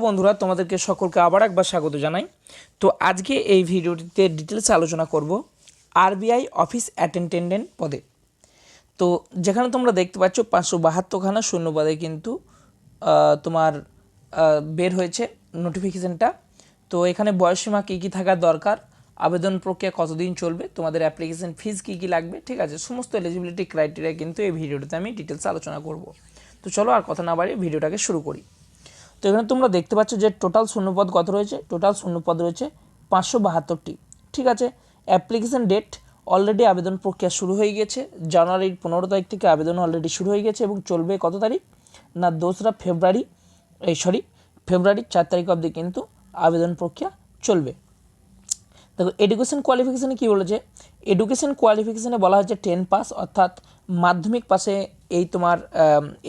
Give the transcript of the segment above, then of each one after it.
বন্ধুরা, তোমাদেরকে সকলকে আবার একবার স্বাগত জানাই। তো আজকে এই ভিডিওটিতে ডিটেলস আলোচনা করব আরবিআই অফিস অ্যাটেন্ডেন্ট পদে। তো যেখানে তোমরা দেখতে পাচ্ছ 572খানা শূন্যপদে কিন্তু তোমার বের হয়েছে নোটিফিকেশানটা। তো এখানে বয়সসীমা কী কী থাকার দরকার, আবেদন প্রক্রিয়া কতদিন চলবে, তোমাদের অ্যাপ্লিকেশন ফিজ কী কী লাগবে, ঠিক আছে, সমস্ত এলিজিবিলিটি ক্রাইটেরিয়া কিন্তু এই ভিডিওটিতে আমি ডিটেলস আলোচনা করব। তো চলো আর কথা না বাড়িয়ে ভিডিওটাকে শুরু করি। তো এখানে তোমরা দেখতে পাচ্ছ যে টোটাল শূন্যপদ কত রয়েছে, টোটাল শূন্যপদ রয়েছে 572টি। ঠিক আছে, অ্যাপ্লিকেশন ডেট অলরেডি আবেদন প্রক্রিয়া শুরু হয়ে গেছে। জানুয়ারির 15 তারিখ থেকে আবেদন অলরেডি শুরু হয়ে গেছে এবং চলবে কত তারিখ না 2রা ফেব্রুয়ারি, ফেব্রুয়ারির 4 তারিখ অবধি কিন্তু আবেদন প্রক্রিয়া চলবে। দেখো এডুকেশন কোয়ালিফিকেশানে কী বলেছে, এডুকেশন কোয়ালিফিকেশানে বলা হয়েছে 10 পাস, অর্থাৎ মাধ্যমিক পাশে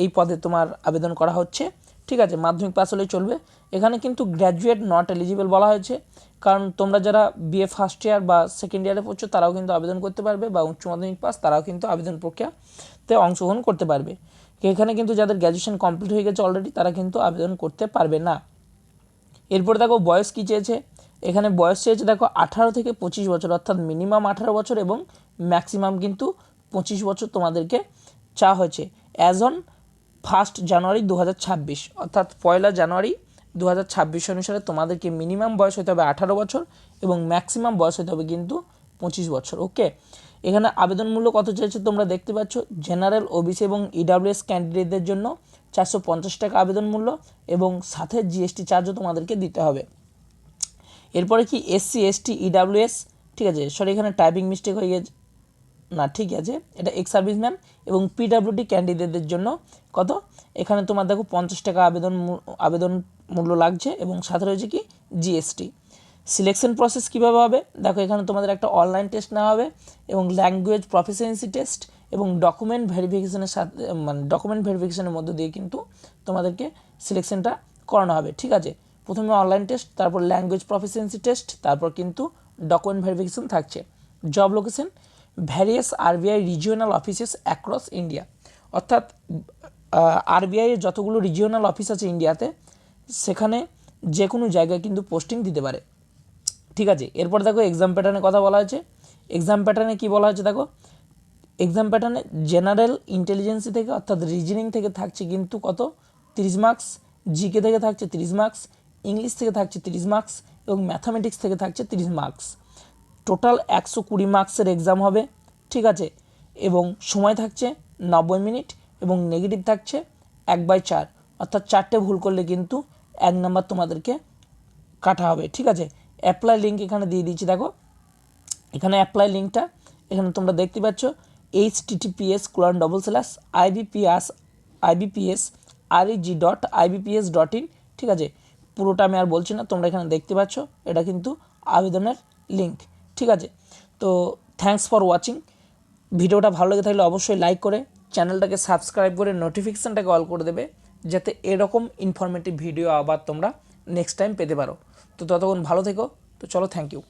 এই পদে তোমার আবেদন করা হচ্ছে। ঠিক আছে, মাধ্যমিক পাস হলেই চলবে। এখানে কিন্তু গ্র্যাজুয়েট নট এলিজিবল বলা হয়েছে, কারণ তোমরা যারা বিএ ফার্স্ট ইয়ার বা সেকেন্ড ইয়ারে পড়ছো তারাও কিন্তু আবেদন করতে পারবে, বা উচ্চ মাধ্যমিক পাস তারাও কিন্তু আবেদন প্রক্রিয়াতে অংশগ্রহণ করতে পারবে। এখানে কিন্তু যাদের গ্র্যাজুয়েশন কমপ্লিট হয়ে গেছে অলরেডি তারা কিন্তু আবেদন করতে পারবে না। এরপরে দেখো বয়স কী চেয়েছে, এখানে বয়স চেয়েছে দেখো 18 থেকে 25 বছর, অর্থাৎ মিনিমাম 18 বছর এবং ম্যাক্সিমাম কিন্তু 25 বছর তোমাদেরকে চাওয়া হয়েছে। অ্যাজ অন 1 জানুয়ারি 2026, অর্থাৎ 1 জানুয়ারি 2026 অনুসারে তোমাদেরকে মিনিমাম বয়স হতে হবে 18 বছর এবং ম্যাক্সিমাম বয়স হতে হবে কিন্তু 25 বছর। ওকে, এখানে আবেদন মূল্য কত চেয়েছে তোমরা দেখতে পাচ্ছ। জেনারেল, ওবিসি এবং ইডাব্লিউএস ক্যান্ডিডেটদের জন্য 450 টাকা আবেদন মূল্য এবং সাথে জিএসটি চার্জও তোমাদেরকে দিতে হবে। এরপরে কি এসসি, এসটি, ইডাব্লিউএস, ঠিক আছে, সরি এখানে টাইপিং মিস্টেক হয়ে গেছে, না ঠিক আছে, এটা এক্স সার্ভিসম্যান এবং পিডাব্লিউডি ক্যান্ডিডেটদের জন্য কত, এখানে তোমার দেখো 50 টাকা আবেদন মূল্য লাগছে এবং সাথে রয়েছে কি জিএসটি। সিলেকশন প্রসেস কীভাবে হবে দেখো, এখানে তোমাদের একটা অনলাইন টেস্ট নেওয়া হবে এবং ল্যাঙ্গুয়েজ প্রফিসিয়েন্সি টেস্ট এবং ডকুমেন্ট ভেরিফিকেশনের সাথে, মানে ডকুমেন্ট ভেরিফিকেশনের মধ্য দিয়ে কিন্তু তোমাদেরকে সিলেকশনটা করানো হবে। ঠিক আছে, প্রথমে অনলাইন টেস্ট, তারপর ল্যাঙ্গুয়েজ প্রফিসিয়েন্সি টেস্ট, তারপর কিন্তু ডকুমেন্ট ভেরিফিকেশন থাকছে। Job location various RBI regional offices across India, অর্থাৎ আরবিআইয়ের যতগুলো রিজিওনাল অফিস আছে ইন্ডিয়াতে সেখানে যে কোনো জায়গায় কিন্তু পোস্টিং দিতে পারে। ঠিক আছে, এরপর দেখো এক্সাম প্যাটার্নের কথা বলা হয়েছে। এক্সাম প্যাটার্নে কী বলা হয়েছে দেখো, এক্সাম প্যাটার্নে জেনারেল ইন্টেলিজেন্সি থেকে অর্থাৎ রিজনিং থেকে থাকছে কিন্তু কত 30 মার্কস, জিকে থেকে থাকছে 30 মার্কস, ইংলিশ থেকে থাকছে 30 মার্কস এবং ম্যাথামেটিক্স থেকে থাকছে 30 মার্কস। টোটাল 120 মার্কসের এক্সাম হবে। ঠিক আছে, এবং সময় থাকছে 90 মিনিট এবং নেগেটিভ থাকছে 1/4, অর্থাৎ 4টে ভুল করলে কিন্তু 1 নাম্বার তোমাদেরকে কাটা হবে। ঠিক আছে, অ্যাপ্লাই লিঙ্ক এখানে দিয়ে দিচ্ছি দেখো, এখানে অ্যাপ্লাই লিঙ্কটা এখানে তোমরা দেখতে পাচ্ছ https://ibpsreg.ibps.in। ঠিক আছে, পুরোটা আমি আর বলছি না, তোমরা এখানে দেখতে পাচ্ছ এটা কিন্তু আবেদনের লিঙ্ক। ঠিক আছে, তো থ্যাঙ্কস ফর ওয়াচিং। ভিডিওটা ভালো লেগে থাকলে অবশ্যই লাইক করে চ্যানেলটাকে সাবস্ক্রাইব করে নোটিফিকেশানটাকে অল করে দেবে, যাতে এরকম ইনফরমেটিভ ভিডিও আবার তোমরা নেক্সট টাইম পেতে পারো। তো ততক্ষণ ভালো থেকো। তো চলো, থ্যাংক ইউ।